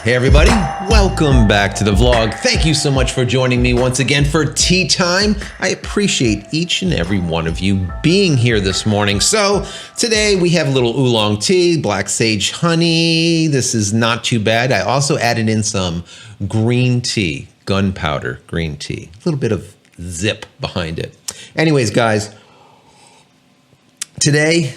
Hey everybody, welcome back to the vlog. Thank you so much for joining me once again for tea time. I appreciate each and every one of you being here this morning. So today we have a little oolong tea, black sage honey. This is not too bad. I also added in some green tea, gunpowder green tea, a little bit of zip behind it. Anyways, guys, today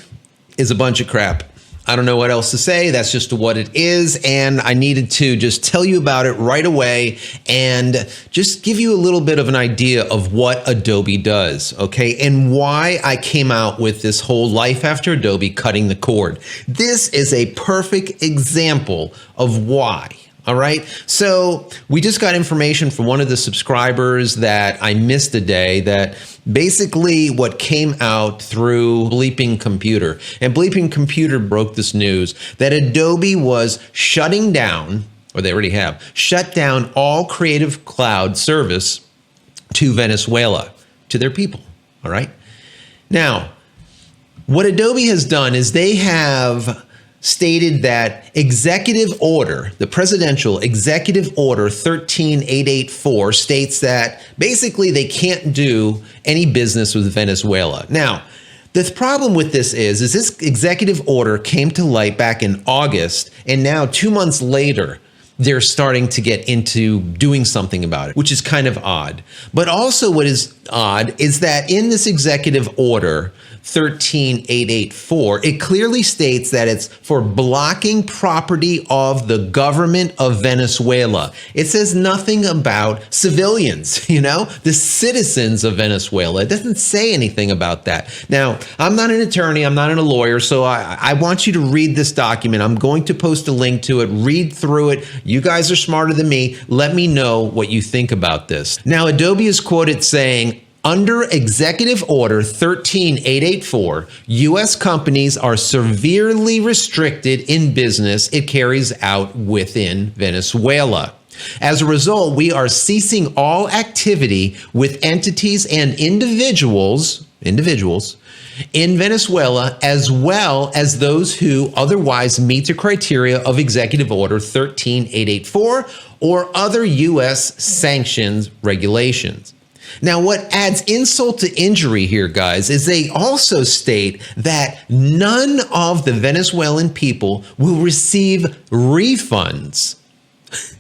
is a bunch of crap. I don't know what else to say. That's just what it is. And I needed to just tell you about it right away and just give you a little bit of an idea of what Adobe does, okay? And why I came out with this whole life after Adobe cutting the cord. This is a perfect example of why. All right, so we just got information from one of the subscribers that I missed a day that basically what came out through Bleeping Computer. And Bleeping Computer broke this news that Adobe was shutting down, or they already have, shut down all Creative Cloud service to Venezuela, to their people, all right? Now, what Adobe has done is they have stated that executive order, the presidential executive order 13884 states that basically they can't do any business with Venezuela. Now, the problem with this is this executive order came to light back in August, and now 2 months later, they're starting to get into doing something about it, which is kind of odd. But also what is odd is that in this executive order 13884, it clearly states that it's for blocking property of the government of Venezuela. It says nothing about civilians, you know, the citizens of Venezuela. It doesn't say anything about that. Now, I'm not an attorney, I'm not a lawyer, so I want you to read this document. I'm going to post a link to it, read through it. You guys are smarter than me. Let me know what you think about this. Now, Adobe is quoted saying, under Executive Order 13884, U.S. companies are severely restricted in business it carries out within Venezuela. As a result, we are ceasing all activity with entities and individuals in Venezuela, as well as those who otherwise meet the criteria of Executive Order 13884 or other U.S. sanctions regulations. Now, what adds insult to injury here, guys, is they also state that none of the Venezuelan people will receive refunds.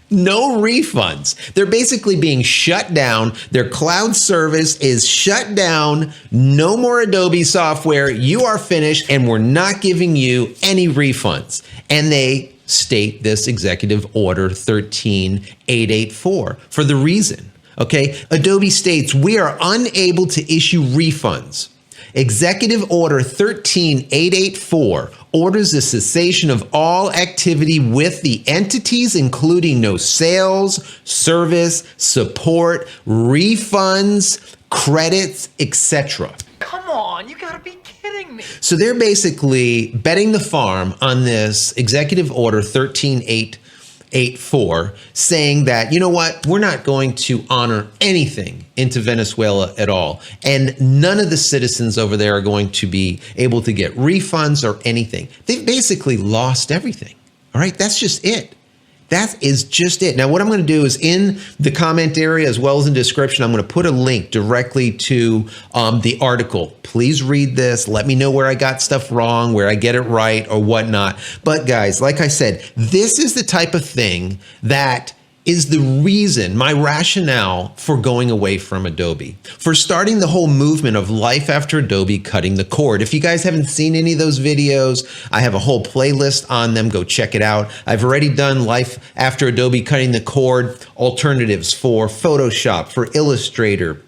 No refunds. They're basically being shut down. Their cloud service is shut down. No more Adobe software. You are finished, and we're not giving you any refunds. And they state this Executive Order 13884 for the reason. Okay, Adobe states we are unable to issue refunds. Executive Order 13884 orders the cessation of all activity with the entities, including no sales, service, support, refunds, credits, etc. Come on, you gotta be kidding me. So they're basically betting the farm on this Executive Order 13884, saying that, you know what, we're not going to honor anything into Venezuela at all. And none of the citizens over there are going to be able to get refunds or anything. They've basically lost everything. All right, that's just it. That is just it. Now, what I'm going to do is in the comment area as well as in the description, I'm going to put a link directly to the article. Please read this. Let me know where I got stuff wrong, where I get it right or whatnot. But guys, like I said, this is the type of thing that is the reason, my rationale for going away from Adobe, for starting the whole movement of life after Adobe cutting the cord. If you guys haven't seen any of those videos, I have a whole playlist on them. Go check it out. I've already done life after Adobe cutting the cord alternatives for Photoshop, for Illustrator,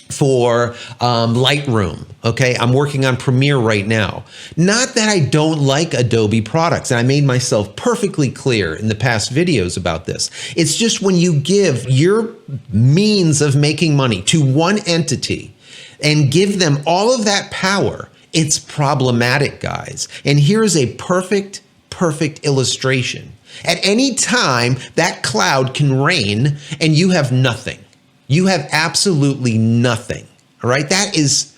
for Lightroom, okay? I'm working on Premiere right now. Not that I don't like Adobe products, and I made myself perfectly clear in the past videos about this. It's just when you give your means of making money to one entity and give them all of that power, it's problematic, guys. And here's a perfect illustration. At any time, that cloud can rain and you have nothing. You have absolutely nothing, all right? That is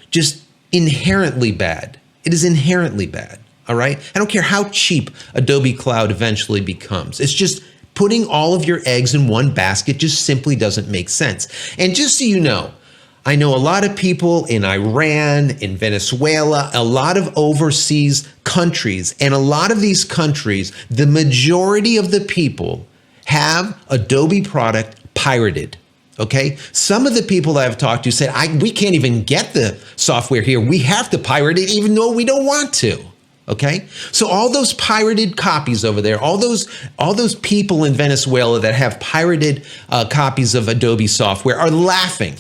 just inherently bad. It is inherently bad, all right? I don't care how cheap Adobe Cloud eventually becomes. It's just Putting all of your eggs in one basket just simply doesn't make sense. And just so you know, I know a lot of people in Iran, in Venezuela, a lot of overseas countries, and a lot of these countries, the majority of the people have Adobe product pirated. Okay. Some of the people that I've talked to said, we can't even get the software here. We have to pirate it even though we don't want to. Okay. So all those pirated copies over there, all those people in Venezuela that have pirated copies of Adobe software are laughing.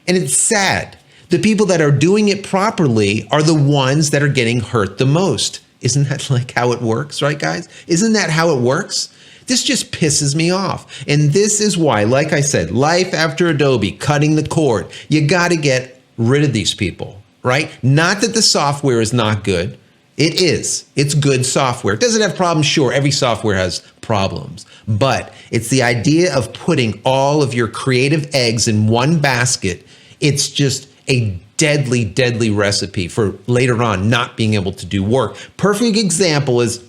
And it's sad. The people that are doing it properly are the ones that are getting hurt the most. Isn't that like how it works, right, guys? Isn't that how it works? This just pisses me off. And this is why, like I said, life after Adobe, cutting the cord. You got to get rid of these people, right? Not that the software is not good. It is. It's good software. Does it have problems? Sure, every software has problems. But it's the idea of putting all of your creative eggs in one basket. It's just a deadly, deadly recipe for later on not being able to do work. Perfect example is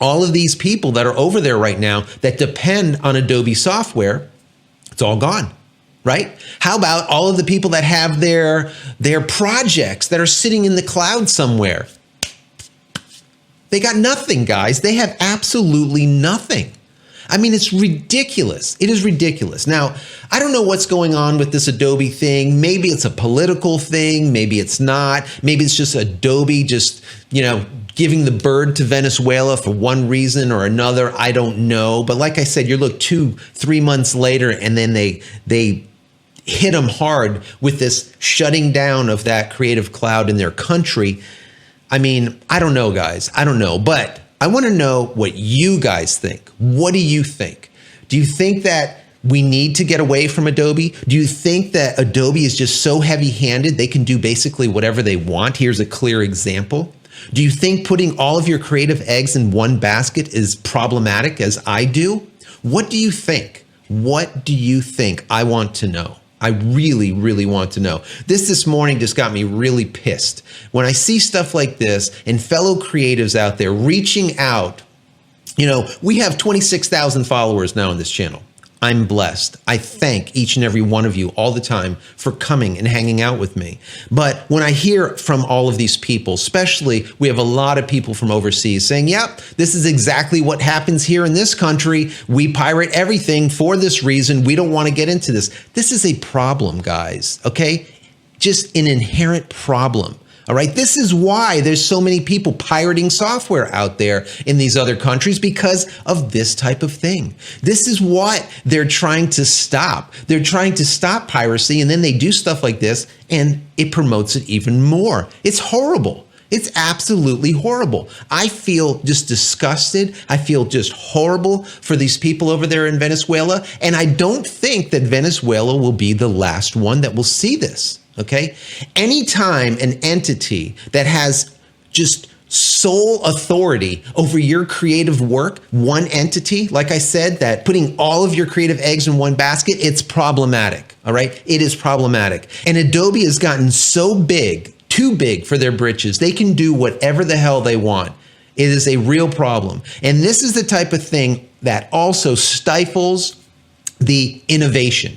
all of these people that are over there right now that depend on Adobe software. It's all gone, right? How about all of the people that have their projects that are sitting in the cloud somewhere? They got nothing, guys. They have absolutely nothing. I mean, it's ridiculous. It is ridiculous. Now, I don't know what's going on with this Adobe thing. Maybe it's a political thing. Maybe it's not. Maybe it's just Adobe just, giving the bird to Venezuela for one reason or another. I don't know. But like I said, you look 2-3 months later and then they hit them hard with this shutting down of that Creative Cloud in their country. I mean, I don't know, guys. I don't know. But I want to know what you guys think. What do you think? Do you think that we need to get away from Adobe? Do you think that Adobe is just so heavy-handed they can do basically whatever they want? Here's a clear example. Do you think putting all of your creative eggs in one basket is problematic as I do? What do you think? What do you think? I want to know. I really, really want to know. This morning just got me really pissed. When I see stuff like this and fellow creatives out there reaching out, we have 26,000 followers now on this channel. I'm blessed. I thank each and every one of you all the time for coming and hanging out with me. But when I hear from all of these people, especially we have a lot of people from overseas saying, yep, this is exactly what happens here in this country. We pirate everything for this reason. We don't want to get into this. This is a problem, guys, okay? Just an inherent problem. All right. This is why there's so many people pirating software out there in these other countries, because of this type of thing. This is what they're trying to stop. They're trying to stop piracy, and then they do stuff like this and it promotes it even more. It's horrible. It's absolutely horrible. I feel just disgusted. I feel just horrible for these people over there in Venezuela. And I don't think that Venezuela will be the last one that will see this. Okay. Anytime an entity that has just sole authority over your creative work, one entity, like I said, that putting all of your creative eggs in one basket, it's problematic. All right. It is problematic. And Adobe has gotten so big, too big for their britches. They can do whatever the hell they want. It is a real problem. And this is the type of thing that also stifles the innovation.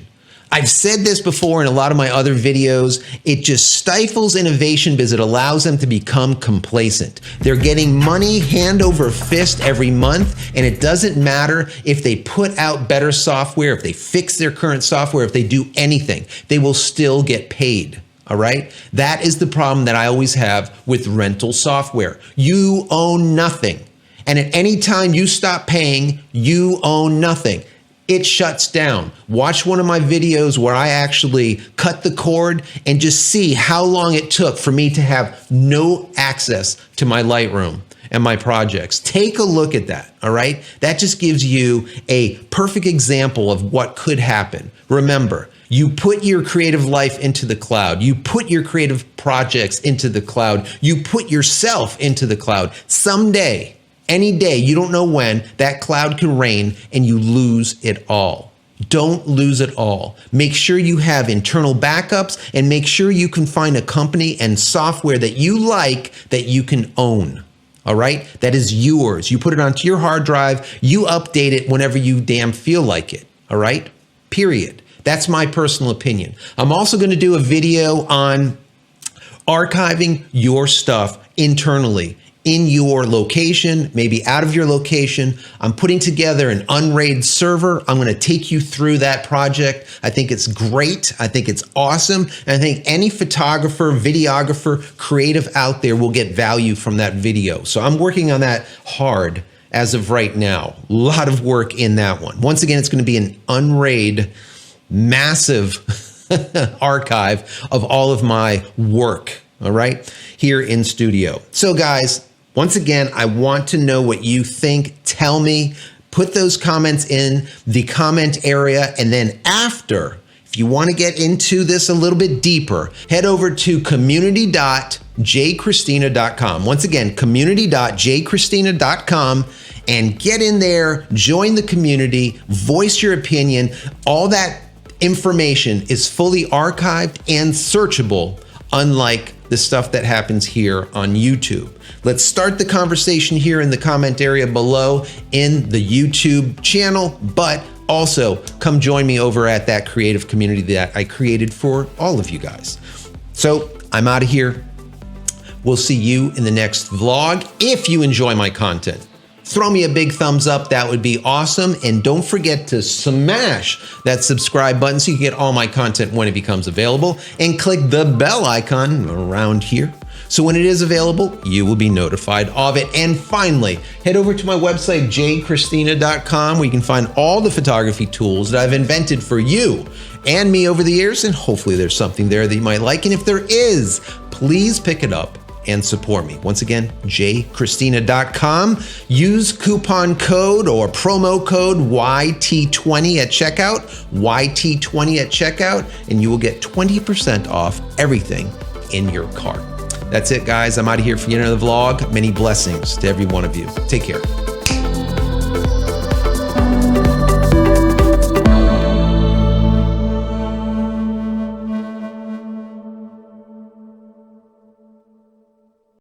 I've said this before in a lot of my other videos. It just stifles innovation because it allows them to become complacent. They're getting money hand over fist every month, and it doesn't matter if they put out better software, if they fix their current software, if they do anything, they will still get paid. All right. That is the problem that I always have with rental software. You own nothing. And at any time you stop paying, you own nothing. It shuts down. Watch one of my videos where I actually cut the cord and just see how long it took for me to have no access to my Lightroom and my projects. Take a look at that, all right? That just gives you a perfect example of what could happen. Remember, you put your creative life into the cloud. You put your creative projects into the cloud. You put yourself into the cloud. Someday, any day, you don't know when, that cloud can rain and you lose it all. Don't lose it all. Make sure you have internal backups and make sure you can find a company and software that you like that you can own. All right? That is yours. You put it onto your hard drive. You update it whenever you damn feel like it. All right? Period. That's my personal opinion. I'm also going to do a video on archiving your stuff internally in your location, maybe out of your location. I'm putting together an unraid server. I'm going to take you through that project. I think it's great. I think it's awesome. And I think any photographer, videographer, creative out there will get value from that video. So I'm working on that hard as of right now. A lot of work in that one. Once again, it's going to be an unraid, massive archive of all of my work, all right, here in studio. So guys, once again, I want to know what you think. Tell me, put those comments in the comment area. And then after, if you want to get into this a little bit deeper, head over to community.JCristina.com. Once again, community.JCristina.com, and get in there, join the community, voice your opinion. All that information is fully archived and searchable, unlike the stuff that happens here on YouTube. Let's start the conversation here in the comment area below in the YouTube channel, but also come join me over at that creative community that I created for all of you guys. So I'm out of here. We'll see you in the next vlog. If you enjoy my content, throw me a big thumbs up. That would be awesome. And don't forget to smash that subscribe button so you can get all my content when it becomes available, and click the bell icon around here so when it is available, you will be notified of it. And finally, head over to my website, JCristina.com, where you can find all the photography tools that I've invented for you and me over the years. And hopefully there's something there that you might like. And if there is, please pick it up and support me. Once again, JCristina.com. Use coupon code or promo code YT20 at checkout, YT20 at checkout, and you will get 20% off everything in your cart. That's it, guys. I'm out of here for yet another vlog. Many blessings to every one of you. Take care.